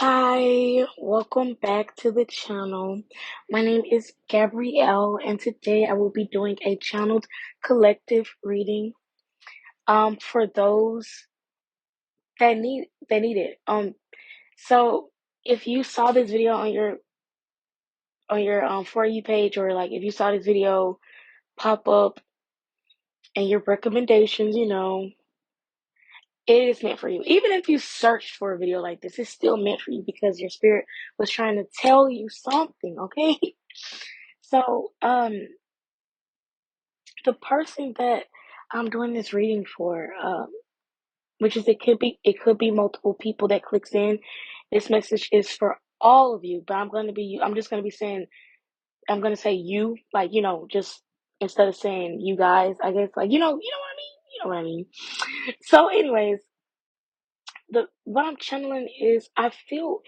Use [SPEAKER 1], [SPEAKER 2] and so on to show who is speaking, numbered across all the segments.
[SPEAKER 1] Hi, welcome back to the channel. My name is Gabrielle, and today I will be doing a channeled collective reading for those that need it. So if you saw this video on your For You page, or like if you saw this video pop up and your recommendations, it is meant for you. Even if you searched for a video like this, it's still meant for you because your spirit was trying to tell you something, okay? So, the person that I'm doing this reading for, which is it could be multiple people that clicks in. This message is for all of you, but I'm just gonna be saying I'm gonna say you, like just instead of saying you guys, I guess, like you know what I mean. So, anyways, the what I'm channeling is I feel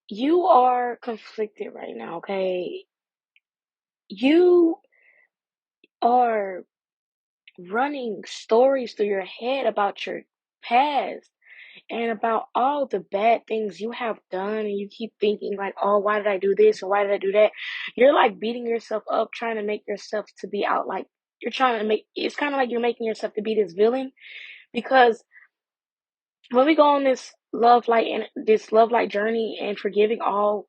[SPEAKER 1] you are conflicted right now. Okay, you are running stories through your head about your past and about all the bad things you have done, and you keep thinking like, oh, why did I do this or why did I do that? You're like beating yourself up, trying to make yourself to be out, like you're trying to make it's kind of like you're making yourself to be this villain, because when we go on this love light journey and forgiving all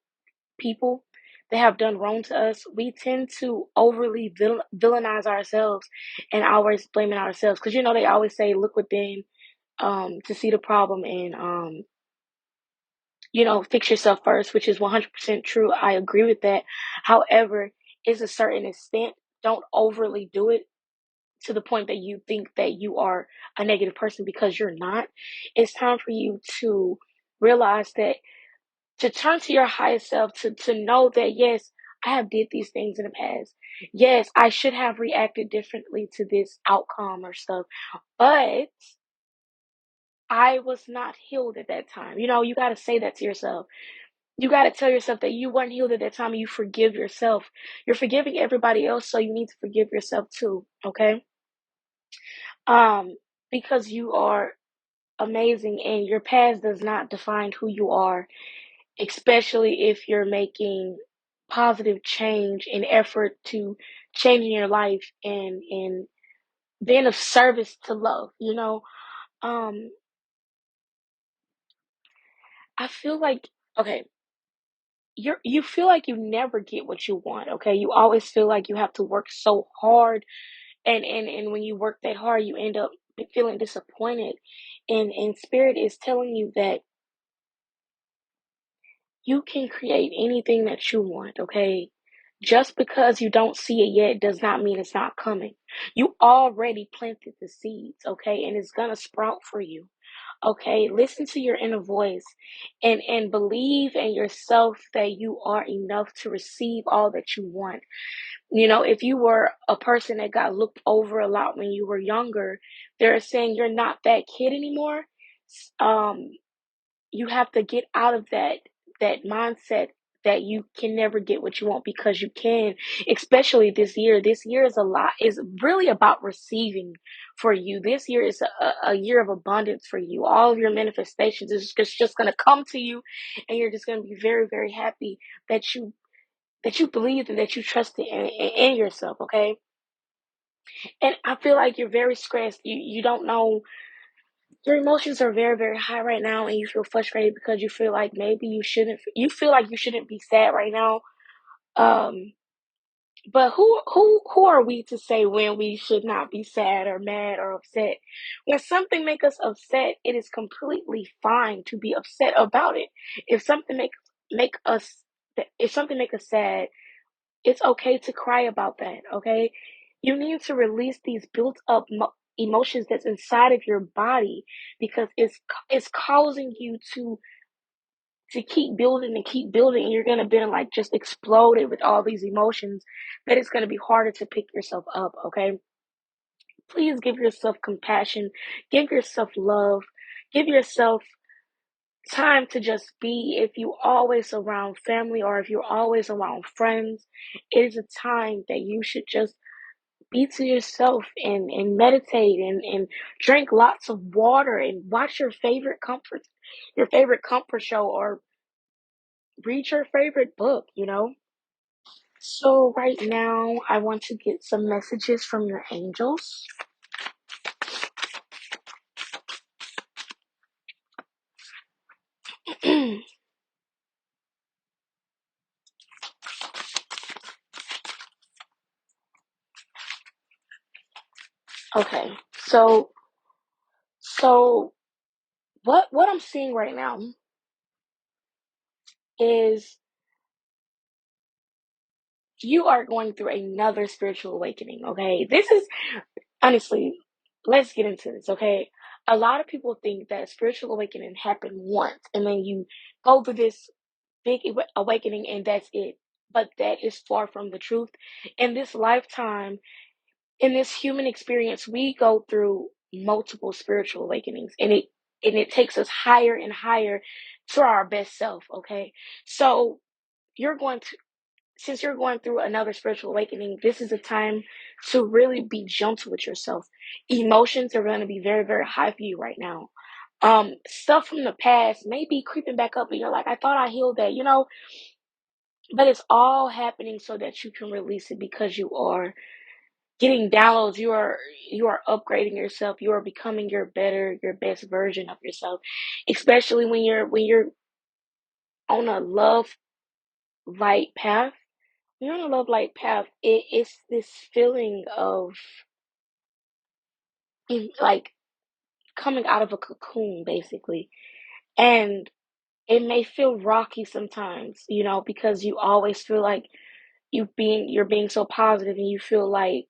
[SPEAKER 1] people that have done wrong to us, we tend to overly villainize ourselves and always blaming ourselves. Because they always say, look within to see the problem, and fix yourself first, which is 100% true. I agree with that. However, it's a certain extent. Don't overly do it to the point that you think that you are a negative person, because you're not. It's time for you to realize that, to turn to your highest self, to know that, yes, I have did these things in the past. Yes, I should have reacted differently to this outcome or stuff, but I was not healed at that time. You got to say that to yourself. You got to tell yourself that you weren't healed at that time, and you forgive yourself. You're forgiving everybody else, so you need to forgive yourself too, okay? Um because you are amazing, and your past does not define who you are, especially if you're making positive change and effort to changing your life, and being of service to love. Um I feel like, okay, you feel like you never get what you want, okay? You always feel like you have to work so hard, and when you work that hard, you end up feeling disappointed. And spirit is telling you that you can create anything that you want, okay? Just because you don't see it yet does not mean it's not coming. You already planted the seeds, okay? And it's gonna sprout for you. Okay, listen to your inner voice, and believe in yourself that you are enough to receive all that you want. If you were a person that got looked over a lot when you were younger, they're saying you're not that kid anymore. Um, you have to get out of that mindset that you can never get what you want, because you can. Especially this year. This year is really about receiving for you. This year is a year of abundance for you. All of your manifestations is just going to come to you, and you're just going to be very, very happy that you believe and that you trust in yourself, okay? And I feel like you're very stressed. You don't know, your emotions are very, very high right now, and you feel frustrated because you feel like maybe you shouldn't be sad right now. Um, but who are we to say when we should not be sad or mad or upset? When something makes us upset, it is completely fine to be upset about it. If something make us if something make us sad, it's okay to cry about that, okay? You need to release these built up emotions that's inside of your body, because it's causing you to keep building and keep building, and you're gonna be like just exploded with all these emotions, that it's gonna be harder to pick yourself up, okay? Please give yourself compassion, give yourself love, give yourself time to just be. If you always around family, or if you're always around friends, it is a time that you should just be to yourself and meditate and drink lots of water and watch your favorite comfort show or read your favorite book, you know? So right now I want to get some messages from your angels. Okay. So what I'm seeing right now is you are going through another spiritual awakening, okay? This is honestly, let's get into this, okay? A lot of people think that spiritual awakening happened once and then you go through this big awakening and that's it. But that is far from the truth. In this lifetime, in this human experience, we go through multiple spiritual awakenings and it takes us higher and higher to our best self, okay? So you're going to since you're going through another spiritual awakening, this is a time to really be gentle with yourself. Emotions are going to be very, very high for you right now. Stuff from the past may be creeping back up, and you're like, I thought I healed that, but it's all happening so that you can release it because you are getting downloads. You are upgrading yourself. You are becoming your best version of yourself, especially when you're on a love light path. You're on a love light path. It's this feeling of like coming out of a cocoon, basically. And it may feel rocky sometimes, because you always feel like you're being so positive and you feel like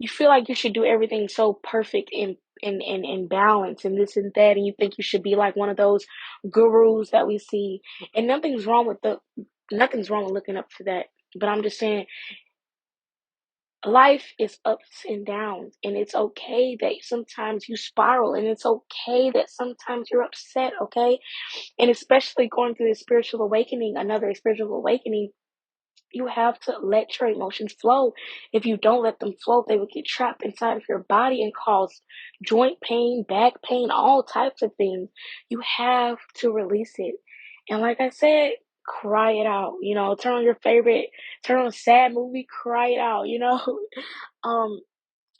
[SPEAKER 1] you should do everything so perfect and balance and this and that, and you think you should be like one of those gurus that we see. And nothing's wrong with looking up to that. But I'm just saying life is ups and downs, and it's okay that sometimes you spiral, and it's okay that sometimes you're upset, okay? And especially going through this spiritual awakening, another spiritual awakening, you have to let your emotions flow. If you don't let them flow, they will get trapped inside of your body and cause joint pain, back pain, all types of things. You have to release it. And like I said, cry it out. Turn on a sad movie, cry it out, Um,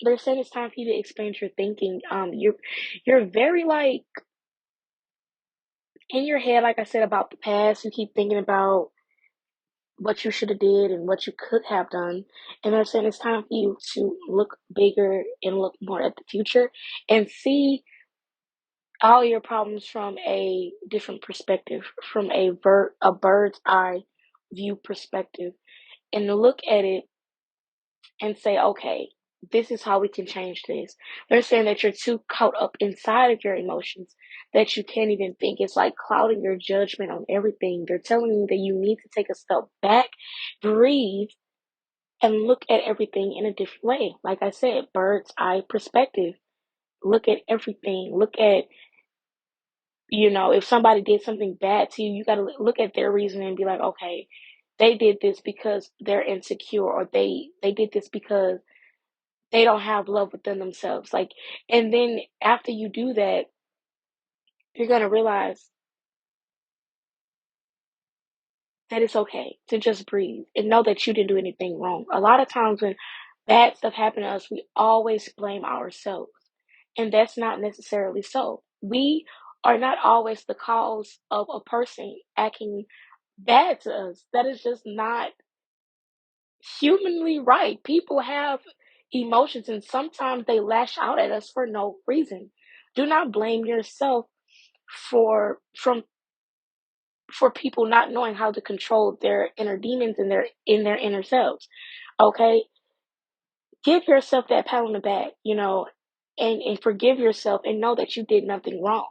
[SPEAKER 1] they're saying it's time for you to expand your thinking. You're very like in your head, like I said, about the past. You keep thinking about what you should have did and what you could have done. And they're saying it's time for you to look bigger and look more at the future and see all your problems from a different perspective, from a bird's eye view perspective, and to look at it and say, okay, this is how we can change this. They're saying that you're too caught up inside of your emotions that you can't even think. It's like clouding your judgment on everything. They're telling you that you need to take a step back, breathe, and look at everything in a different way. Like I said, bird's eye perspective. Look at everything. If somebody did something bad to you, you got to look at their reason and be like, okay, they did this because they're insecure, or they did this because they don't have love within themselves. Like, and then after you do that, you're going to realize that it's okay to just breathe and know that you didn't do anything wrong. A lot of times when bad stuff happens to us, we always blame ourselves. And that's not necessarily so. We are not always the cause of a person acting bad to us. That is just not humanly right. People have emotions and sometimes they lash out at us for no reason. Do not blame yourself for from for people not knowing how to control their inner demons and their inner selves. Okay? Give yourself that pat on the back, and forgive yourself and know that you did nothing wrong.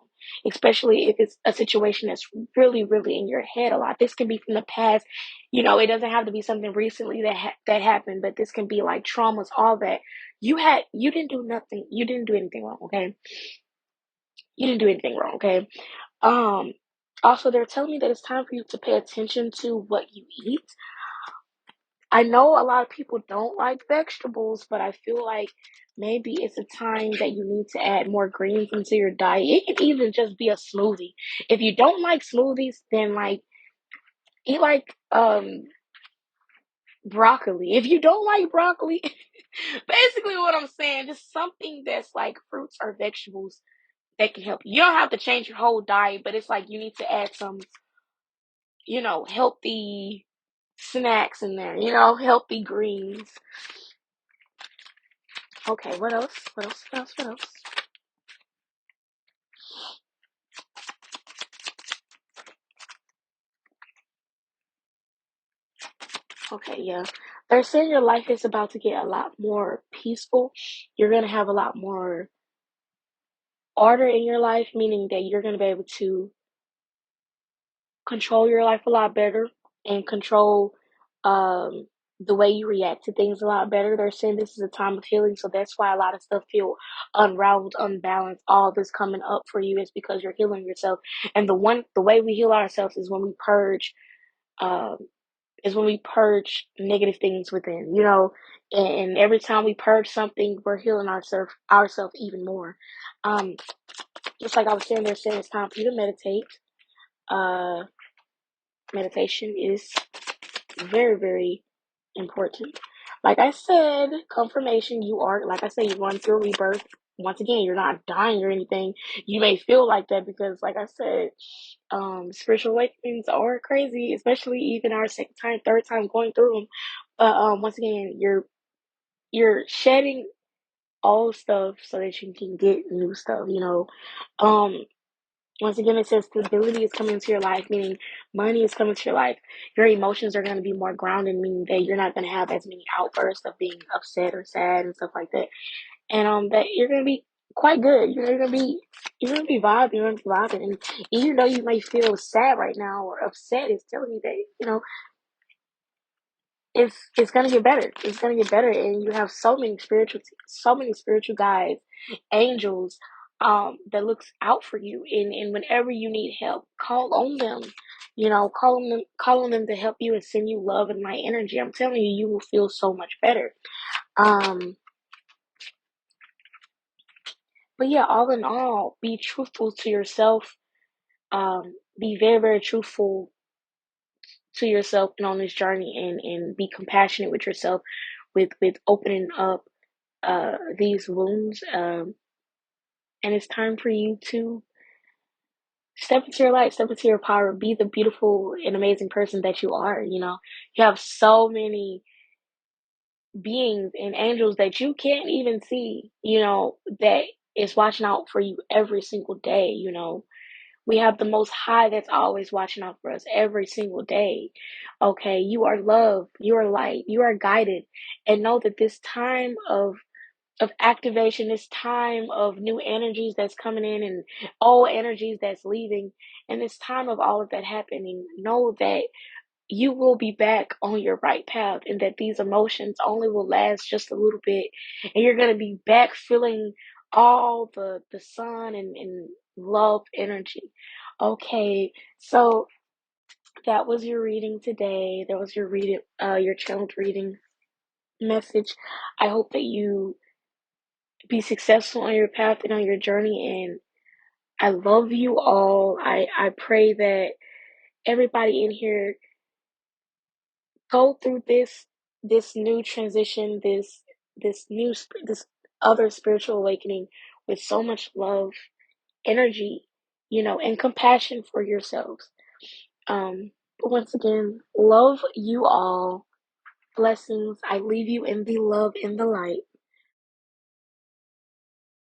[SPEAKER 1] Especially if it's a situation that's really, really in your head a lot. This can be from the past. It doesn't have to be something recently that happened, but this can be like traumas, all that. You didn't do nothing. You didn't do anything wrong, okay? You didn't do anything wrong, okay? Um, Also, they're telling me that it's time for you to pay attention to what you eat. I know a lot of people don't like vegetables, but I feel like maybe it's a time that you need to add more greens into your diet. It can even just be a smoothie. If you don't like smoothies, then like eat like broccoli. If you don't like broccoli, basically what I'm saying, just something that's like fruits or vegetables that can help you. You don't have to change your whole diet, but it's like you need to add some, healthy snacks in there, healthy greens. Okay, what else? What else? What else? What else? Okay, yeah. They're saying your life is about to get a lot more peaceful. You're gonna have a lot more order in your life, meaning that you're gonna be able to control your life a lot better and control um the way you react to things a lot better. They're saying this is a time of healing, so that's why a lot of stuff feel unraveled, unbalanced. All this coming up for you is because you're healing yourself. And the way we heal ourselves um is when we purge negative things within, and every time we purge something, we're healing ourselves even more. Um, just like I was saying, they're saying it's time for you to meditate. Uh, Meditation is very, very important. Like I said, confirmation, like I said, you're going through a rebirth. Once again, you're not dying or anything. You may feel like that because, like I said, spiritual awakenings are crazy, especially even our second time, third time going through them. But once again, you're shedding old stuff so that you can get new stuff. Um, Once again, it says stability is coming into your life, meaning money is coming to your life. Your emotions are going to be more grounded, meaning that you're not going to have as many outbursts of being upset or sad and stuff like that. And that you're going to be quite good. You're going to be vibing. You're going to be vibing. And even though you may feel sad right now or upset, it's telling you that it's gonna get better. It's gonna get better, and you have so many spiritual guides, angels, that looks out for you. And whenever you need help, call on them. Call on them to help you and send you love and light energy. I'm telling you, you will feel so much better. Um, but yeah, all in all, be truthful to yourself. Be very, very truthful to yourself and on this journey, and be compassionate with yourself, with opening up these wounds. And it's time for you to step into your light, step into your power, be the beautiful and amazing person that you are. You have so many beings and angels that you can't even see, that is watching out for you every single day. We have the most high that's always watching out for us every single day. Okay, you are love, you are light, you are guided, and know that this time of activation, this time of new energies that's coming in and old energies that's leaving, and this time of all of that happening, know that you will be back on your right path, and that these emotions only will last just a little bit, and you're going to be back feeling all the sun and love energy. Okay, so that was your reading today. That was your channeled reading message. I hope that you be successful on your path and on your journey. And I love you all. I pray that everybody in here go through this new transition, this other spiritual awakening with so much love, energy, and compassion for yourselves. But once again, love you all. Blessings. I leave you in the love, in the light.